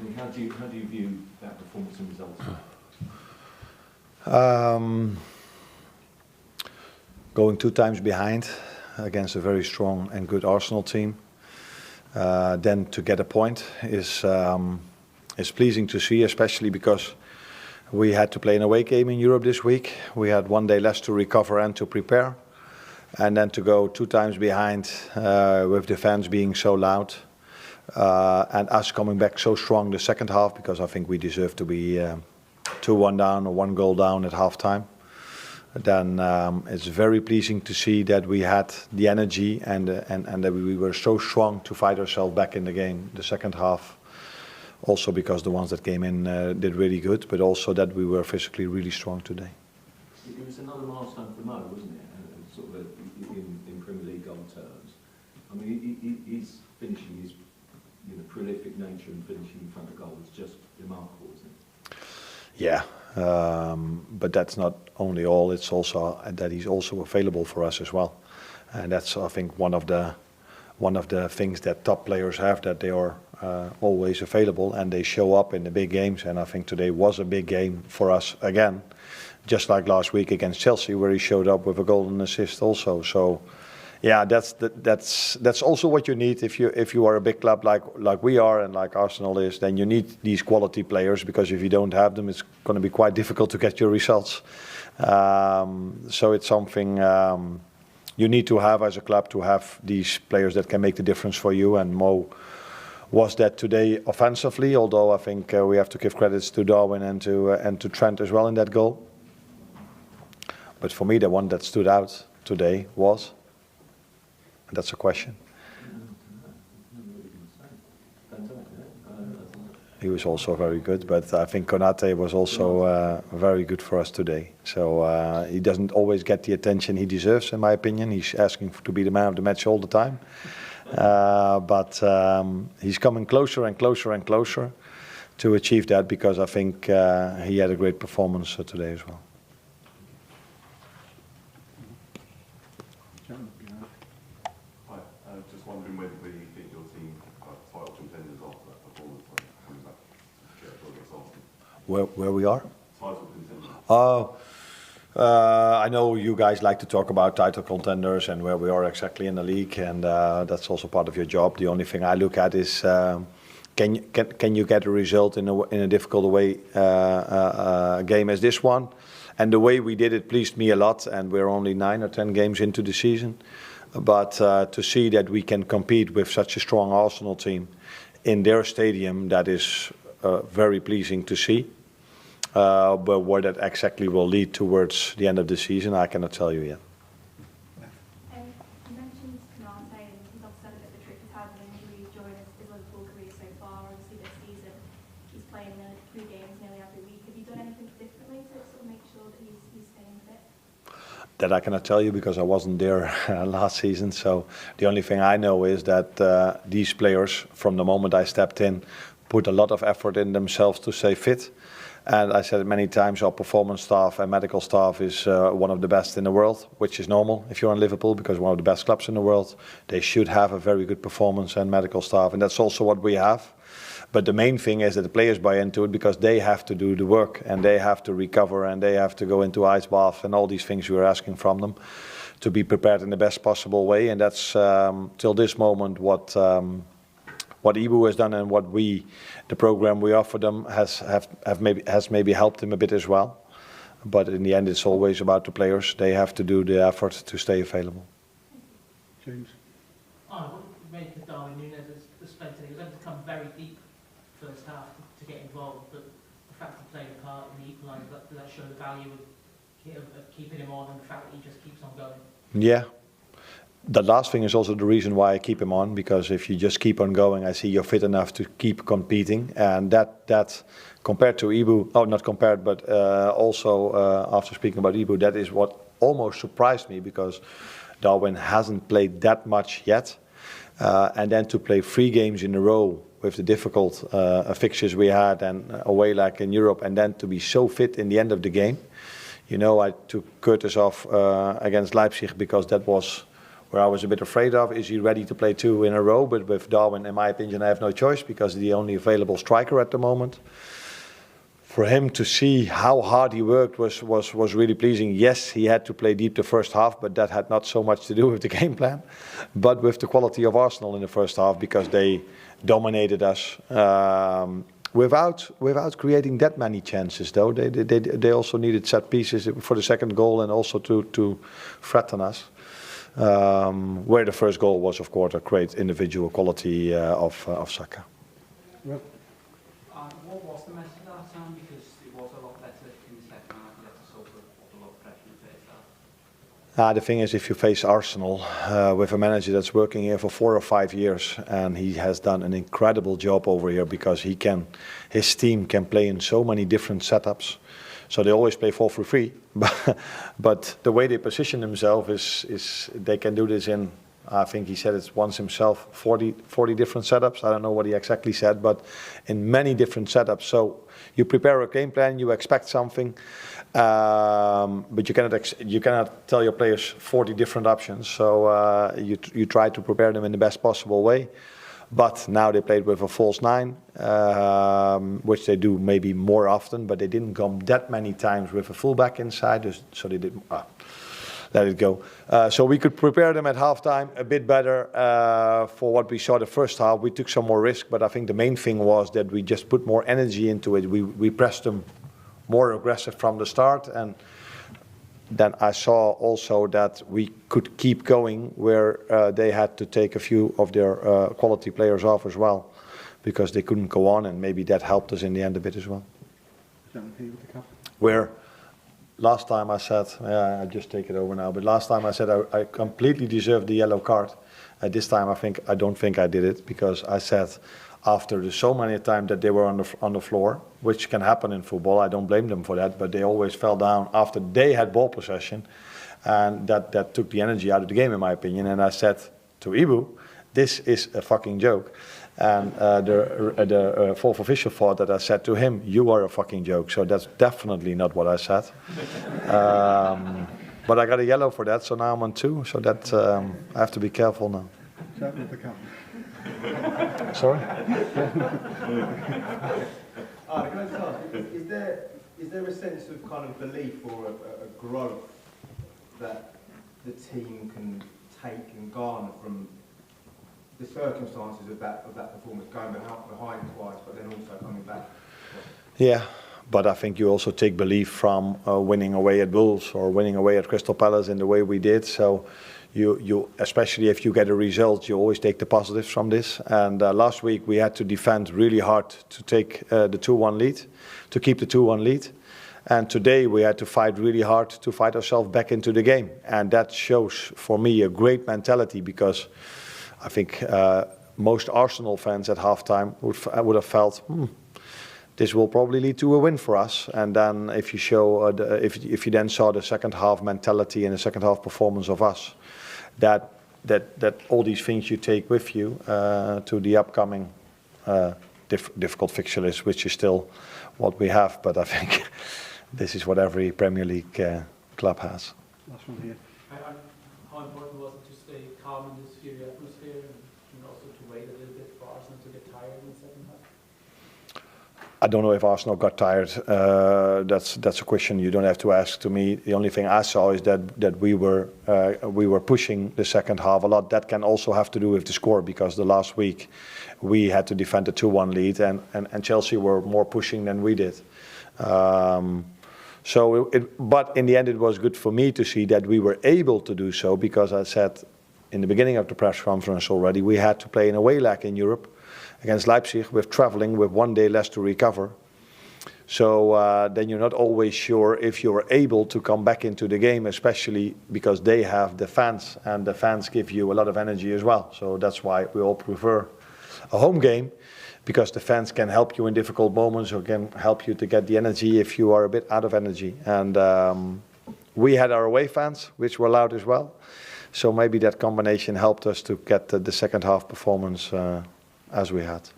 mean, how do you view that performance and results? Going 2 times behind against a very strong and good Arsenal team, then to get a point is pleasing to see, especially because we had to play an away game in Europe this week. We had 1 day less to recover and to prepare, and then to go 2 times behind with the fans being so loud and us coming back so strong the second half, because I think we deserve to be 2-1 down or 1 goal down at half time. Then it's very pleasing to see that we had the energy and that we were so strong to fight ourselves back in the game the second half. Also because the ones that came in did really good, but also that we were physically really strong today. It was another milestone for Mo, wasn't it? Sort of in Premier League goal terms. I mean, his finishing, his prolific nature and finishing in front of goal was just remarkable, isn't it? Yeah, but that's not only all. It's also that he's also available for us as well, and that's, I think, one of the things that top players have, that they are always available and they show up in the big games. And I think today was a big game for us again, just like last week against Chelsea, where he showed up with a goal and assist also. So, yeah, that's also what you need if you are a big club like we are and like Arsenal is. Then you need these quality players, because if you don't have them, it's going to be quite difficult to get your results. So it's something you need to have as a club, to have these players that can make the difference for you. And Mo was that today offensively, although I think we have to give credits to Darwin and to Trent as well in that goal. But for me, the one that stood out today was, and that's a question. He was also very good, but I think Konate was also very good for us today. So he doesn't always get the attention he deserves, in my opinion. He's asking to be the man of the match all the time. But he's coming closer and closer and closer to achieve that, because I think he had a great performance today as well. Hi, just wondering whether you think your team are title contenders after that performance, coming back against Arsenal? Where we are? Title contenders. Oh, I know you guys like to talk about title contenders and where we are exactly in the league, and that's also part of your job. The only thing I look at is can you get a result in a difficult away game as this one? And the way we did it pleased me a lot, and we're only 9 or 10 games into the season. But to see that we can compete with such a strong Arsenal team in their stadium, that is very pleasing to see. But where that exactly will lead towards the end of the season, I cannot tell you yet. You mentioned Konate, and he's obviously had a bit of a tricky time with injury during his Liverpool career so far. Obviously this season he's playing 3 games nearly every week. Have you done anything differently to sort of make sure that he's staying fit? That I cannot tell you, because I wasn't there last season. So the only thing I know is that these players, from the moment I stepped in, put a lot of effort in themselves to stay fit. And I said it many times, our performance staff and medical staff is one of the best in the world, which is normal if you're in Liverpool, because one of the best clubs in the world. They should have a very good performance and medical staff, and that's also what we have. But the main thing is that the players buy into it, because they have to do the work and they have to recover and they have to go into ice bath and all these things we are asking from them to be prepared in the best possible way. And that's till this moment what Ibu has done, and what the program we offer them has maybe helped him a bit as well. But in the end, it's always about the players. They have to do the effort to stay available. James. Arne, what did you make of Darwin Núñez's display today? He was able to come very deep first half to get involved, but the fact he played a part in the equaliser, does that show the value of keeping him on, and the fact that he just keeps on going? Yeah. The last thing is also the reason why I keep him on, because if you just keep on going, I see you're fit enough to keep competing. And that compared to Ibu, not compared, but also after speaking about Ibu, that is what almost surprised me, because Darwin hasn't played that much yet. And then to play 3 games in a row with the difficult fixtures we had and away like in Europe, and then to be so fit in the end of the game. You know, I took Curtis off against Leipzig, because that was Where I was a bit afraid of, is he ready to play 2 in a row? But with Darwin, in my opinion, I have no choice because he's the only available striker at the moment. For him to see how hard he worked was really pleasing. Yes, he had to play deep the first half, but that had not so much to do with the game plan, but with the quality of Arsenal in the first half, because they dominated us without creating that many chances. Though they also needed set pieces for the second goal and also to threaten us. Where the first goal was, of course, a great individual quality of Saka. Well, What was the message last time? Because it was a lot better in the second half. You had to sort of put a lot of pressure in the first half. The thing is, if you face Arsenal with a manager that's working here for 4 or 5 years, and he has done an incredible job over here because his team can play in so many different setups. So they always play 4-3-3, but the way they position themselves is they can do this in, I think he said it once himself, 40 different setups. I don't know what he exactly said, but in many different setups. So you prepare a game plan, you expect something, but you cannot tell your players 40 different options. So you try to prepare them in the best possible way. But now they played with a false 9, which they do maybe more often, but they didn't come that many times with a fullback inside, so they didn't let it go. So we could prepare them at halftime a bit better for what we saw the first half. We took some more risk, but I think the main thing was that we just put more energy into it. We pressed them more aggressive from the start, and then I saw also that we could keep going where they had to take a few of their quality players off as well, because they couldn't go on, and maybe that helped us in the end a bit as well. down here with the cup. Where last time I said, I just take it over now, but last time I said I completely deserved the yellow card. This time I don't think I did it, because I said after so many times that they were on the floor, which can happen in football, I don't blame them for that, but they always fell down after they had ball possession, and that took the energy out of the game, in my opinion. And I said to Ibu, this is a fucking joke. And the fourth official thought that I said to him, you are a fucking joke. So that's definitely not what I said. But I got a yellow for that, so now I'm on 2. So that I have to be careful now. That with the cup. Sorry? Can I just ask, is there a sense of kind of belief or a growth that the team can take and garner from the circumstances of that performance, going behind twice, but then also coming back? Yeah, but I think you also take belief from winning away at Wolves or winning away at Crystal Palace in the way we did. So you especially if you get a result, you always take the positives from this. And last week we had to defend really hard to take the 2-1 lead, to keep the 2-1 lead. And today we had to fight really hard to fight ourselves back into the game. And that shows for me a great mentality, because I think most Arsenal fans at halftime would have felt, this will probably lead to a win for us. And then if you show, if you then saw the second half mentality and the second half performance of us, that all these things you take with you to the upcoming difficult fixture list, which is still what we have. But I think this is what every Premier League club has. Last one here. How important was it to stay calm in this fiery atmosphere and also to wait a little bit for Arsenal to get tired in the second half? I don't know if Arsenal got tired. That's a question you don't have to ask to me. The only thing I saw is that we were pushing the second half a lot. That can also have to do with the score, because the last week we had to defend a 2-1 lead, and Chelsea were more pushing than we did. But in the end, it was good for me to see that we were able to do so, because I said in the beginning of the press conference already, we had to play in a away leg in Europe against Leipzig, with traveling, with 1 day less to recover. So then you're not always sure if you're able to come back into the game, especially because they have the fans, and the fans give you a lot of energy as well. So that's why we all prefer a home game, because the fans can help you in difficult moments, or can help you to get the energy if you are a bit out of energy. And we had our away fans, which were loud as well. So maybe that combination helped us to get the second half performance as we had.